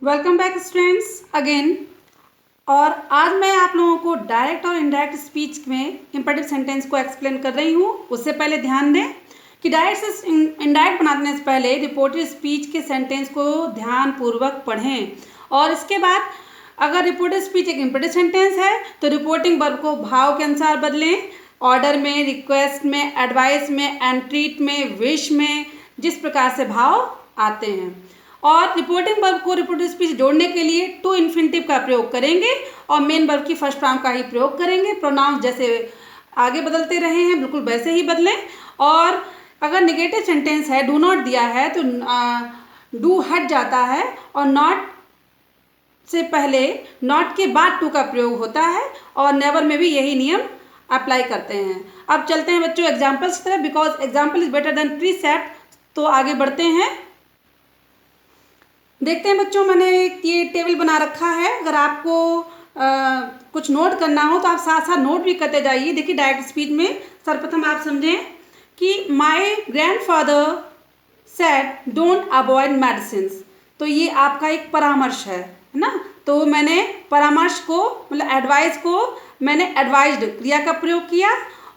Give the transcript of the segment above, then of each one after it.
Welcome back students again. और आज मैं आप लोगों को डायरेक्ट और इनडायरेक्ट स्पीच में इम्परेटिव सेंटेंस को एक्सप्लेन कर रही हूँ। उससे पहले ध्यान दें कि डायरेक्ट से इनडायरेक्ट बनाने से पहले रिपोर्टेड स्पीच के सेंटेंस को ध्यानपूर्वक पढ़ें। और इसके बाद अगर रिपोर्टेड स्पीच एक इम्परेटिव सेंटेंस है तो रिपोर्टिंग वर्ब को भाव के अनुसार बदलें, ऑर्डर में, रिक्वेस्ट में, एडवाइस में, एंट्रीट में, विश में, जिस प्रकार से भाव आते हैं। और रिपोर्टिंग वर्ब को रिपोर्टिव स्पीच जोड़ने के लिए टू इन्फिनिटिव का प्रयोग करेंगे और मेन वर्ब की फर्स्ट फॉर्म का ही प्रयोग करेंगे। प्रोनाउंस जैसे आगे बदलते रहे हैं बिल्कुल वैसे ही बदलें। और अगर नेगेटिव सेंटेंस है, डू नॉट दिया है तो डू हट जाता है और नॉट से पहले नॉट के बाद टू का प्रयोग होता है और नेवर में भी यही नियम अप्लाई करते हैं। अब चलते हैं बच्चों एग्जाम्पल्स की तरफ, because example is better than precept. तो आगे बढ़ते हैं, देखते हैं बच्चों। मैंने ये टेबल बना रखा है, अगर आपको कुछ नोट करना हो तो आप साथ साथ नोट भी करते जाइए। देखिए डायरेक्ट स्पीच में सर्वप्रथम आप समझें कि my grandfather said don't avoid medicines. तो ये आपका एक परामर्श है ना। तो मैंने परामर्श को मतलब एडवाइस को मैंने एडवाइज्ड क्रिया का प्रयोग किया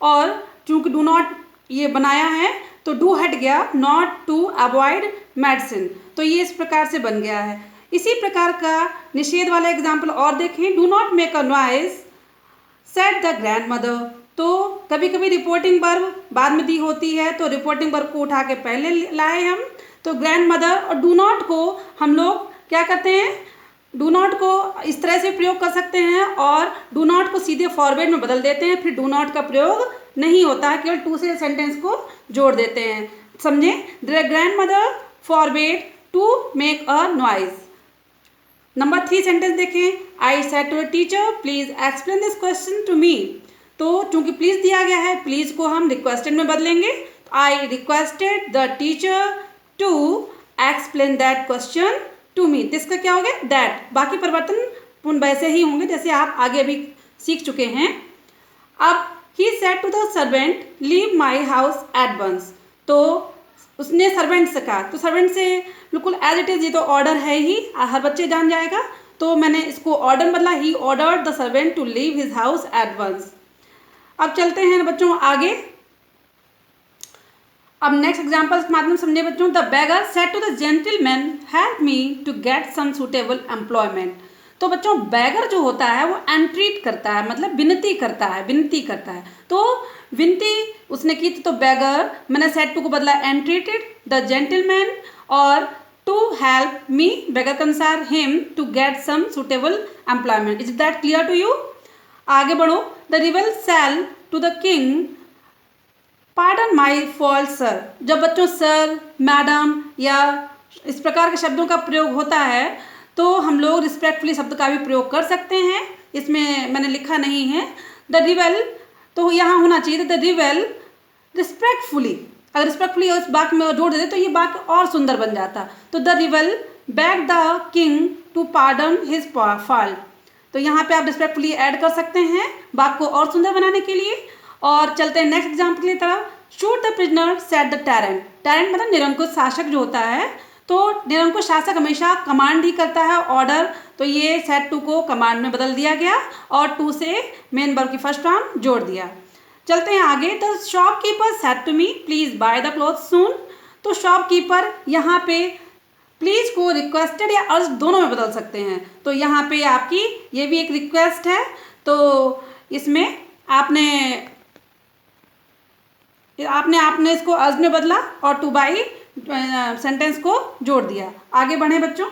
और चूंकि डू नॉट ये बनाया है तो डू हट गया, नॉट टू अवॉइड मेडिसिन। तो ये इस प्रकार से बन गया है। इसी प्रकार का निषेध वाला एग्जाम्पल और देखें, do not make a noise said the grand mother. तो कभी कभी रिपोर्टिंग वर्ब बाद में दी होती है तो रिपोर्टिंग वर्ब को उठा के पहले लाए हम। तो ग्रैंड मदर और डू नॉट को हम लोग क्या करते हैं, डू नॉट को इस तरह से प्रयोग कर सकते हैं और डू नॉट को सीधे फॉरवर्ड में बदल देते हैं, फिर डू नॉट का प्रयोग नहीं होता है, केवल टू से सेंटेंस को जोड़ देते हैं। समझें, the grandmother forward to make a noise. Number 3 sentence देखें, I said to the teacher please explain this question to me. तो चूंकि प्लीज दिया गया है, प्लीज को हम रिक्वेस्टेड में बदलेंगे। I requested the teacher to explain that question to me. इसका क्या हो गया, दैट। बाकी परिवर्तन वैसे ही होंगे जैसे आप आगे अभी सीख चुके हैं। अब he said to the servant leave my house at once. तो उसने सर्वेंट से कहा, तो सर्वेंट से बिल्कुल एज इट इज, ये तो ऑर्डर है ही, हर बच्चे जान जाएगा। तो मैंने इसको ऑर्डर बदला, he ordered the servant to leave his house at once. अब चलते हैं बच्चों आगे। अब नेक्स्ट एग्जाम्पल के माध्यम समझे बच्चों, the beggar said to the gentleman help me to get some suitable employment. तो बच्चों बेगर जो होता है वो एंट्रीट करता है, मतलब विनती करता है, विनती करता है। तो विनती उसने की थी तो बेगर, मैंने सेड टू को बदला एंट्रीटेड द जेंटलमैन और टू हेल्प मी बेगर के अनुसार him to get some suitable employment. Is that clear to you? आगे बढ़ो, the rebel said to the king pardon my fault sir. जब बच्चों सर, मैडम या इस प्रकार के शब्दों का प्रयोग होता है तो हम लोग रिस्पेक्टफुली शब्द का भी प्रयोग कर सकते हैं। इसमें मैंने लिखा नहीं है द रिबल, तो यहाँ होना चाहिए द रिबल रिस्पेक्टफुली। अगर रिस्पेक्टफुली उस वाक्य में जोड़ देते तो ये वाक्य और सुंदर बन जाता। तो the rebel beg the king to pardon his fault. तो यहाँ पे आप रिस्पेक्टफुली ऐड कर सकते हैं वाक्य को और सुंदर बनाने के लिए। और चलते हैं नेक्स्ट एग्जाम्पल की तरफ, shoot the prisoner said the टैरेंट। टैरेंट मतलब निरंकुश शासक जो होता है। तो निरंकुश शासक हमेशा कमांड ही करता है, ऑर्डर। तो ये सेड टू को कमांड में बदल दिया गया और टू से मेन वर्ब की फर्स्ट फॉर्म जोड़ दिया। चलते हैं आगे, the shopkeeper said to me please buy the cloth soon. तो शॉपकीपर यहाँ पे प्लीज को रिक्वेस्टेड या अर्ज दोनों में बदल सकते हैं। तो यहाँ पे आपकी ये भी एक रिक्वेस्ट है, तो इसमें आपने इसको अर्ज में बदला और टू बाई सेंटेंस को जोड़ दिया। आगे बढ़े बच्चों,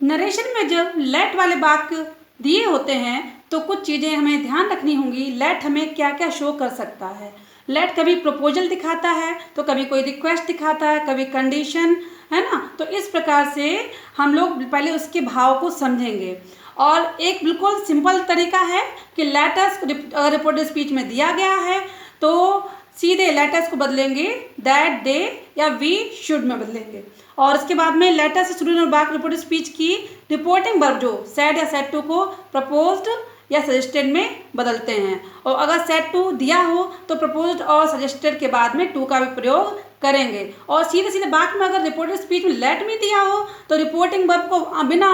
नरेशन में जब लेट वाले वाक्य दिए होते हैं तो कुछ चीज़ें हमें ध्यान रखनी होंगी। लेट हमें क्या क्या शो कर सकता है। लेट कभी प्रपोजल दिखाता है तो कभी कोई रिक्वेस्ट दिखाता है, कभी कंडीशन, है ना। तो इस प्रकार से हम लोग पहले उसके भाव को समझेंगे। और एक बिल्कुल सिंपल तरीका है कि लेटस रिपोर्टेड स्पीच में दिया गया है तो सीधे लेटस को बदलेंगे दैट, दे या वी शुड में बदलेंगे। और इसके बाद में लेटर से शुरू वाक्य रिपोर्टेड स्पीच की रिपोर्टिंग वर्ब जो सेड या सेड टू को प्रपोज्ड या सजेस्टेड में बदलते हैं। और अगर सेड टू दिया हो तो प्रपोज्ड और सजेस्टेड के बाद में टू का भी प्रयोग करेंगे। और सीधे सीधे बात में अगर रिपोर्टेड स्पीच में लेट मी दिया हो तो रिपोर्टिंग वर्ब को बिना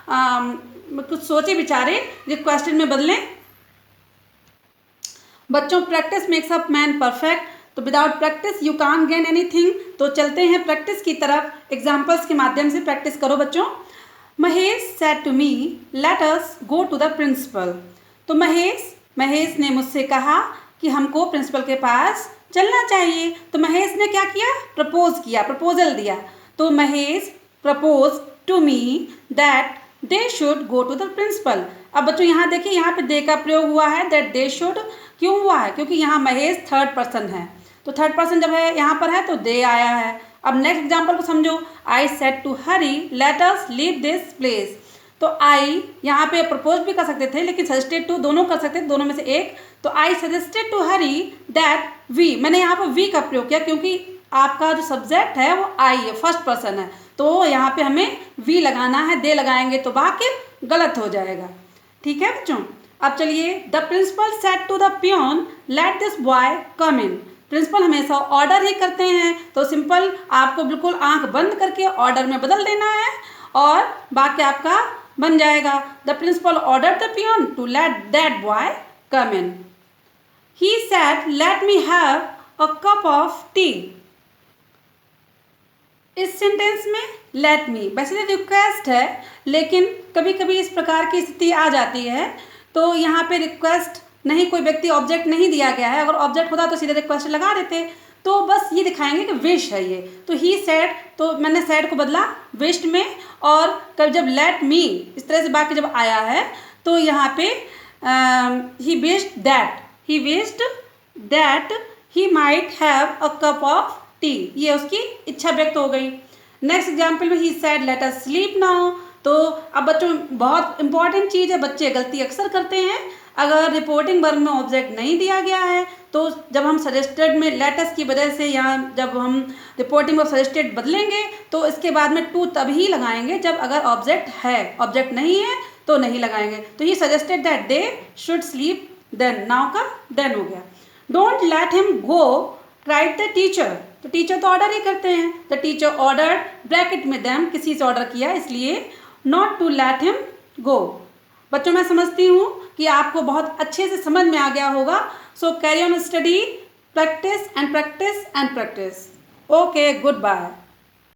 कुछ सोचे विचारे क्वेश्चन में बदलें। बच्चों, practice makes up man perfect, तो without practice you can't gain anything. तो चलते हैं प्रैक्टिस की तरफ, एग्जाम्पल्स के माध्यम से प्रैक्टिस करो बच्चों। Mahesh said to me let us go to the principal. तो महेश ने मुझसे कहा कि हमको प्रिंसिपल के पास चलना चाहिए। तो महेश ने क्या किया? प्रपोजल दिया। तो Mahesh propose to me that they should go to the principal. अब बच्चों यहाँ देखिए, यहाँ पे दे का प्रयोग हुआ है, दैट दे शुड क्यों हुआ है? क्योंकि यहाँ महेश थर्ड पर्सन है, तो थर्ड पर्सन जब है यहाँ पर है तो दे आया है। अब नेक्स्ट एग्जाम्पल को समझो। I said to Hari let us leave this place. तो आई यहाँ पे प्रपोज भी कर सकते थे, लेकिन सजेस्टेड टू दोनों कर सकते थे, दोनों में से एक। तो I suggested to Hari that we, मैंने यहाँ पर वी का प्रयोग किया क्योंकि आपका जो सब्जेक्ट है वो आई है, फर्स्ट पर्सन है, तो यहाँ पे हमें वी लगाना है, दे लगाएंगे तो वाक्य गलत हो जाएगा। ठीक है बच्चों। अब चलिए, the principal said to the peon let this boy come in. Principal हमेशा ऑर्डर ही करते हैं, तो सिंपल आपको बिल्कुल आंख बंद करके ऑर्डर में बदल देना है और वाक्य आपका बन जाएगा। The principal order the peon to let that boy come in. He said let me have a cup of tea. इस सेंटेंस में लेट मी वैसे तो रिक्वेस्ट है, लेकिन कभी कभी इस प्रकार की स्थिति आ जाती है, तो यहाँ पे रिक्वेस्ट नहीं, कोई व्यक्ति ऑब्जेक्ट नहीं दिया गया है। अगर ऑब्जेक्ट होता तो सीधे रिक्वेस्ट लगा देते, तो बस ये दिखाएंगे कि विश है ये। तो ही सेड, तो मैंने सेड को बदला विश्ड में। और कब जब लेट मी इस तरह से वाक्य जब आया है तो यहाँ पे he wished that he might have a cup of T, ये उसकी इच्छा व्यक्त हो गई। नेक्स्ट एग्जाम्पल में ही said let us sleep now. तो अब बच्चों बहुत इंपॉर्टेंट चीज़ है, बच्चे गलती अक्सर करते हैं। अगर रिपोर्टिंग वर्ब में ऑब्जेक्ट नहीं दिया गया है तो जब हम सजेस्टेड में लेटस की वजह से यहाँ जब हम रिपोर्टिंग वर्ब सजेस्टेड बदलेंगे तो इसके बाद में टू तभी लगाएंगे जब अगर ऑब्जेक्ट है, ऑब्जेक्ट नहीं है तो नहीं लगाएंगे। तो he suggested that they should sleep then, now का देन हो गया। Don't let him go right the teacher. तो टीचर तो ऑर्डर ही करते हैं, द टीचर ऑर्डर ब्रैकेट में देम, किसी से ऑर्डर किया, इसलिए not to let him go. बच्चों मैं समझती हूँ कि आपको बहुत अच्छे से समझ में आ गया होगा। So carry on study, practice and practice and practice. Okay, good bye.